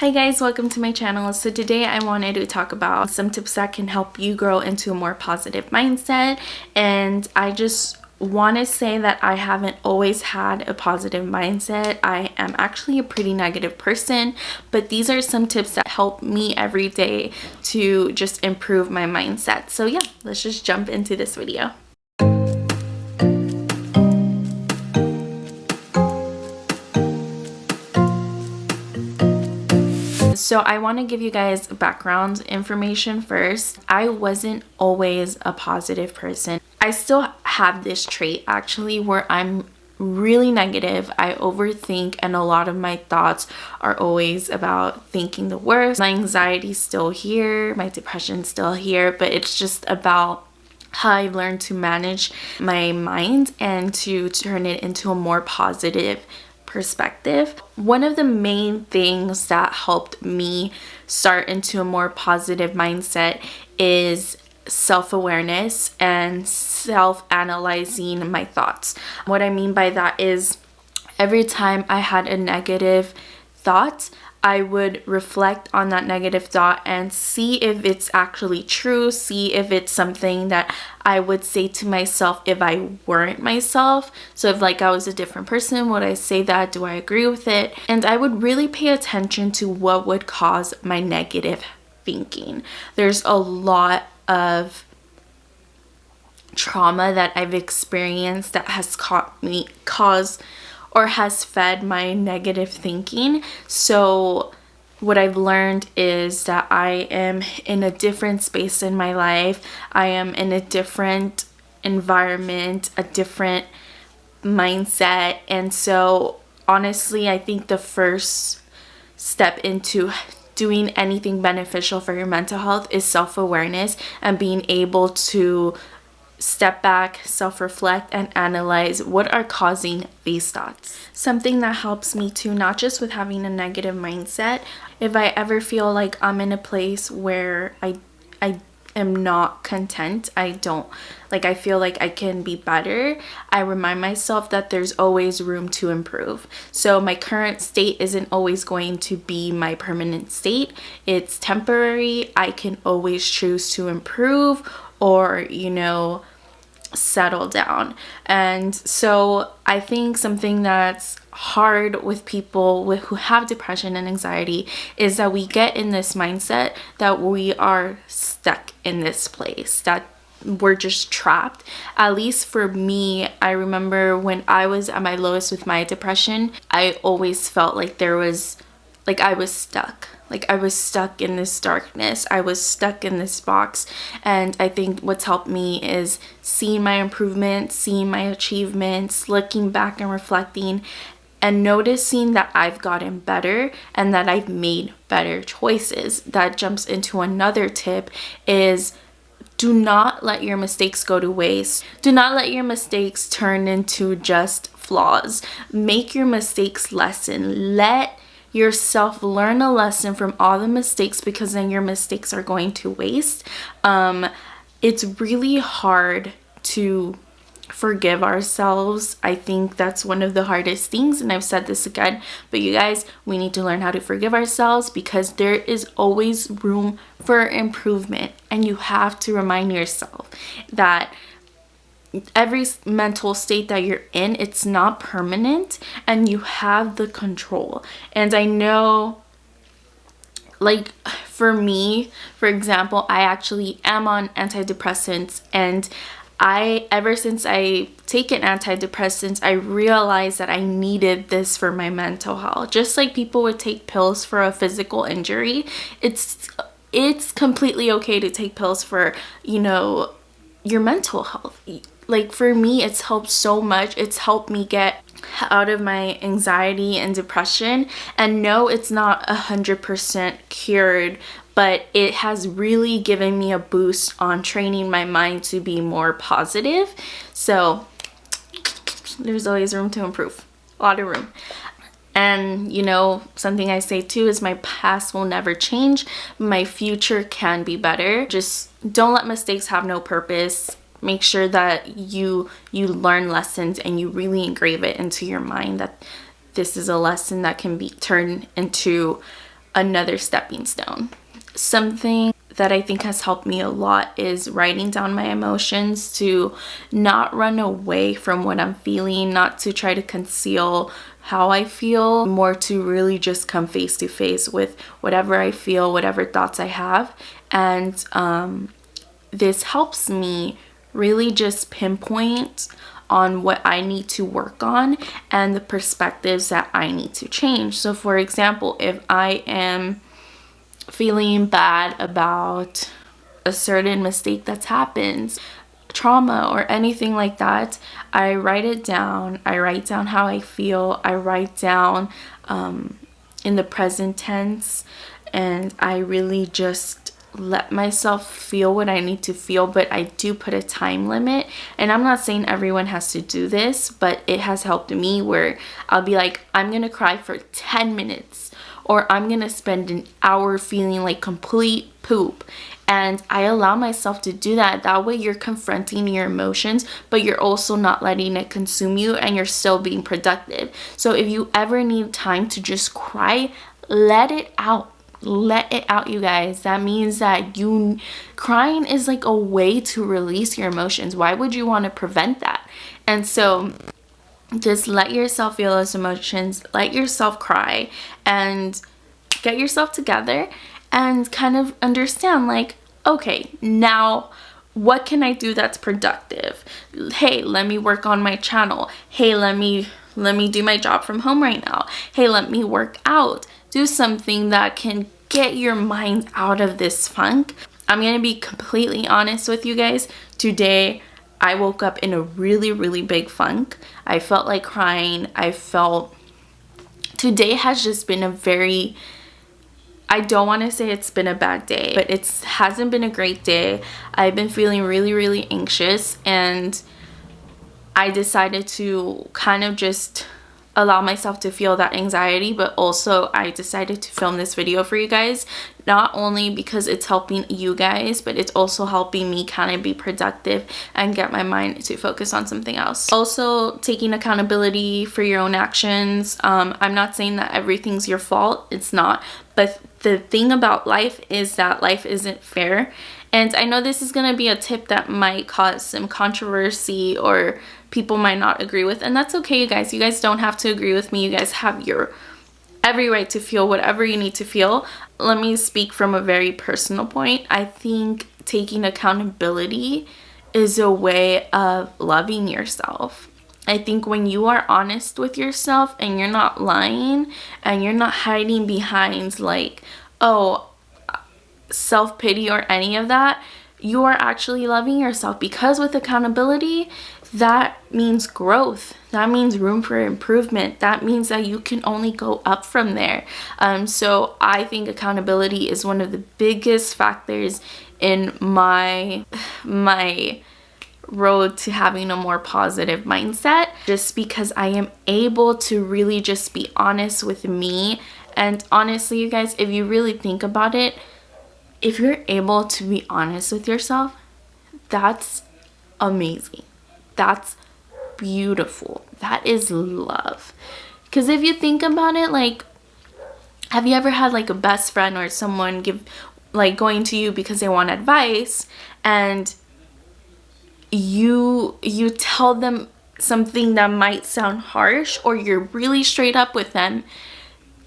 Hi guys, welcome to my channel. So today I wanted to talk about some tips that can help you grow into a more positive mindset. And I just want to say that I haven't always had a positive mindset. I am actually a pretty negative person, but these are some tips that help me every day to just improve my mindset. So yeah, let's just jump into this video. So I want to give you guys background information first. I wasn't always a positive person. I still have this trait actually where I'm really negative. I overthink, and a lot of my thoughts are always about thinking the worst. My anxiety's still here, my depression's still here, but it's just about how I've learned to manage my mind and to turn it into a more positive perspective. One of the main things that helped me start into a more positive mindset is self-awareness and self-analyzing my thoughts. What I mean by that is every time I had a negative thought, I would reflect on that negative thought and see if it's actually true, see if it's something that I would say to myself if I weren't myself. So if I was a different person, would I say that? Do I agree with it? And I would really pay attention to what would cause my negative thinking. There's a lot of trauma that I've experienced that has caused or has fed my negative thinking. So what I've learned is that I am in a different space in my life. I am in a different environment, a different mindset. And so honestly, I think the first step into doing anything beneficial for your mental health is self-awareness and being able to step back, self-reflect, and analyze what are causing these thoughts. Something that helps me too, not just with having a negative mindset, if I ever feel like I'm in a place where I am not content, I feel like I can be better, I remind myself that there's always room to improve. So my current state isn't always going to be my permanent state. It's temporary. I can always choose to improve or, settle down. And so I think something that's hard with people who have depression and anxiety is that we get in this mindset that we are stuck in this place, that we're just trapped. At least for me, I remember when I was at my lowest with my depression, I always felt like I was stuck. I was stuck in this darkness. I was stuck in this box. And I think what's helped me is seeing my improvements, seeing my achievements, looking back and reflecting, and noticing that I've gotten better and that I've made better choices. That jumps into another tip is do not let your mistakes go to waste. Do not let your mistakes turn into just flaws. Make your mistakes lesson. Let yourself learn a lesson from all the mistakes, because then your mistakes are going to waste. It's really hard to forgive ourselves. I think that's one of the hardest things, and I've said this again, but you guys, we need to learn how to forgive ourselves, because there is always room for improvement. And you have to remind yourself that every mental state that you're in, it's not permanent, and you have the control. And I know, for me, for example, I actually am on antidepressants, and ever since I taken antidepressants, I realized that I needed this for my mental health. Just like people would take pills for a physical injury, it's completely okay to take pills for, your mental health. For me, it's helped so much. It's helped me get out of my anxiety and depression. And no, it's not 100% cured, but it has really given me a boost on training my mind to be more positive. So there's always room to improve. A lot of room. And something I say too is my past will never change. My future can be better. Just don't let mistakes have no purpose. Make sure that you learn lessons and you really engrave it into your mind that this is a lesson that can be turned into another stepping stone. Something that I think has helped me a lot is writing down my emotions, to not run away from what I'm feeling, not to try to conceal how I feel, more to really just come face to face with whatever I feel, whatever thoughts I have. And this helps me really just pinpoint on what I need to work on and the perspectives that I need to change. So for example, if I am feeling bad about a certain mistake that's happened, trauma or anything like that, I write it down. I write down how I feel. I write down in the present tense, and I really just let myself feel what I need to feel. But I do put a time limit, and I'm not saying everyone has to do this, but it has helped me, where I'll be like, I'm gonna cry for 10 minutes, or I'm gonna spend an hour feeling like complete poop. And I allow myself to do that. That way you're confronting your emotions, but you're also not letting it consume you, and you're still being productive. So if you ever need time to just cry, let it out. Let it out, you guys. That means that crying is like a way to release your emotions. Why would you want to prevent that? And so just let yourself feel those emotions, let yourself cry, and get yourself together and kind of understand, like, okay, now what can I do that's productive? Hey, let me work on my channel. Hey, let me do my job from home right now. Hey, let me work out. Do something that can get your mind out of this funk. I'm gonna be completely honest with you guys. Today, I woke up in a really, really big funk. I felt like crying. Today has just been a very, I don't want to say it's been a bad day, but it hasn't been a great day. I've been feeling really, really anxious, and I decided to kind of just allow myself to feel that anxiety. But also I decided to film this video for you guys, not only because it's helping you guys, but it's also helping me kind of be productive and get my mind to focus on something else. Also, taking accountability for your own actions. I'm not saying that everything's your fault, it's not, but the thing about life is that life isn't fair. And I know this is going to be a tip that might cause some controversy, or people might not agree with, and that's okay, you guys. You guys don't have to agree with me. You guys have every right to feel whatever you need to feel. Let me speak from a very personal point. I think taking accountability is a way of loving yourself. I think when you are honest with yourself and you're not lying and you're not hiding behind like, oh, self-pity or any of that, you are actually loving yourself. Because with accountability, that means growth. That means room for improvement. That means that you can only go up from there. So I think accountability is one of the biggest factors in my road to having a more positive mindset, just because I am able to really just be honest with me. And honestly, you guys, if you really think about it, if you're able to be honest with yourself, that's amazing. That's beautiful. That is love. Because if you think about it, like, have you ever had like a best friend or someone going to you because they want advice, and you tell them something that might sound harsh, or you're really straight up with them?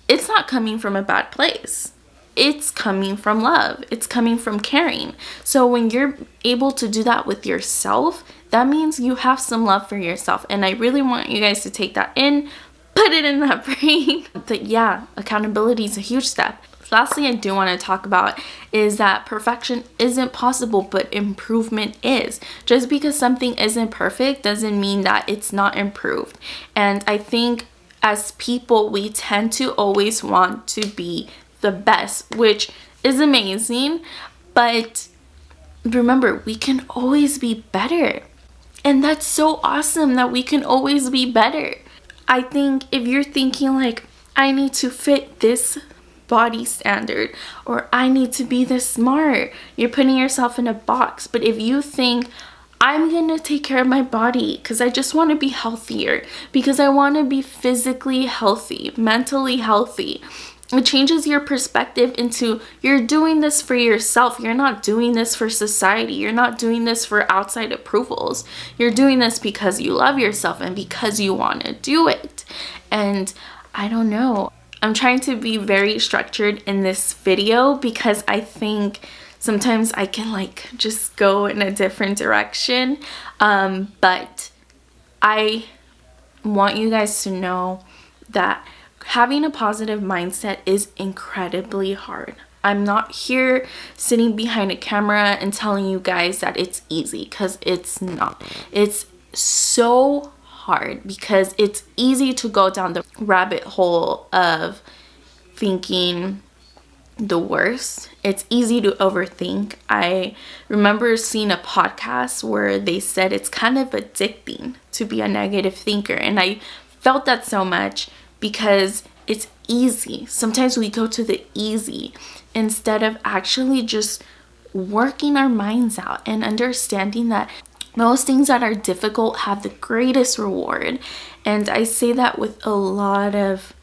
It's not coming from a bad place. It's coming from love. It's coming from caring. So when you're able to do that with yourself, that means you have some love for yourself. And I really want you guys to take that in, put it in that brain. But yeah, accountability is a huge step. Lastly, I do want to talk about is that perfection isn't possible, but improvement is. Just because something isn't perfect doesn't mean that it's not improved. And I think as people, we tend to always want to be the best, which is amazing, but remember, we can always be better. And that's so awesome that we can always be better. I think if you're thinking like, I need to fit this body standard, or I need to be this smart, you're putting yourself in a box. But if you think, I'm gonna take care of my body because I just want to be healthier, because I want to be physically healthy, mentally healthy, It changes your perspective into you're doing this for yourself. You're not doing this for society. You're not doing this for outside approvals. You're doing this because you love yourself and because you want to do it. And I don't know. I'm trying to be very structured in this video because I think sometimes I can like just go in a different direction. But I want you guys to know that having a positive mindset is incredibly hard. I'm not here sitting behind a camera and telling you guys that it's easy, because it's not. It's so hard because it's easy to go down the rabbit hole of thinking the worst. It's easy to overthink. I remember seeing a podcast where they said it's kind of addicting to be a negative thinker, and I felt that so much because it's easy. Sometimes we go to the easy instead of actually just working our minds out and understanding that those things that are difficult have the greatest reward. And I say that with a lot of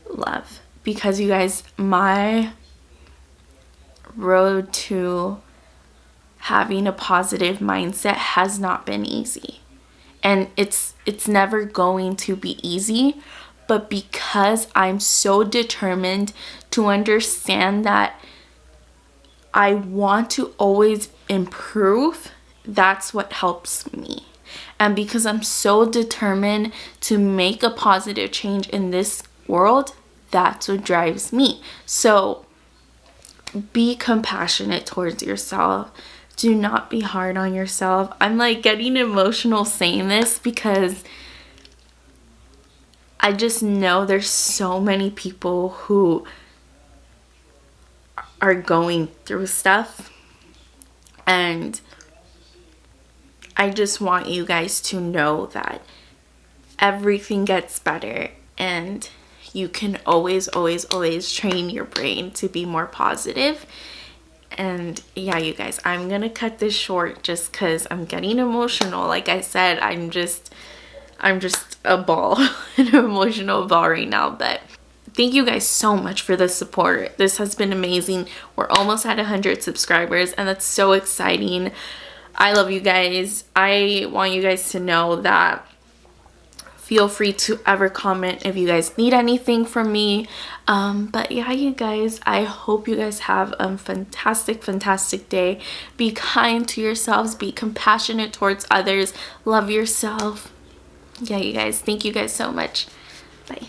love because, you guys, my road to having a positive mindset has not been easy, and it's never going to be easy. But because I'm so determined to understand that I want to always improve, that's what helps me. And because I'm so determined to make a positive change in this world, that's what drives me. So be compassionate towards yourself. Do not be hard on yourself. I'm like getting emotional saying this because I just know there's so many people who are going through stuff, and I just want you guys to know that everything gets better, and you can always train your brain to be more positive. And yeah, you guys, I'm gonna cut this short just because I'm getting emotional. Like I said, I'm just a ball, an emotional ball right now. But thank you guys so much for the support. This has been amazing. We're almost at 100 subscribers, and that's so exciting. I love you guys. I want you guys to know that feel free to ever comment if you guys need anything from me. But yeah, you guys, I hope you guys have a fantastic day. Be kind to yourselves. Be compassionate towards others. Love yourself. Yeah, you guys, thank you guys so much. Bye.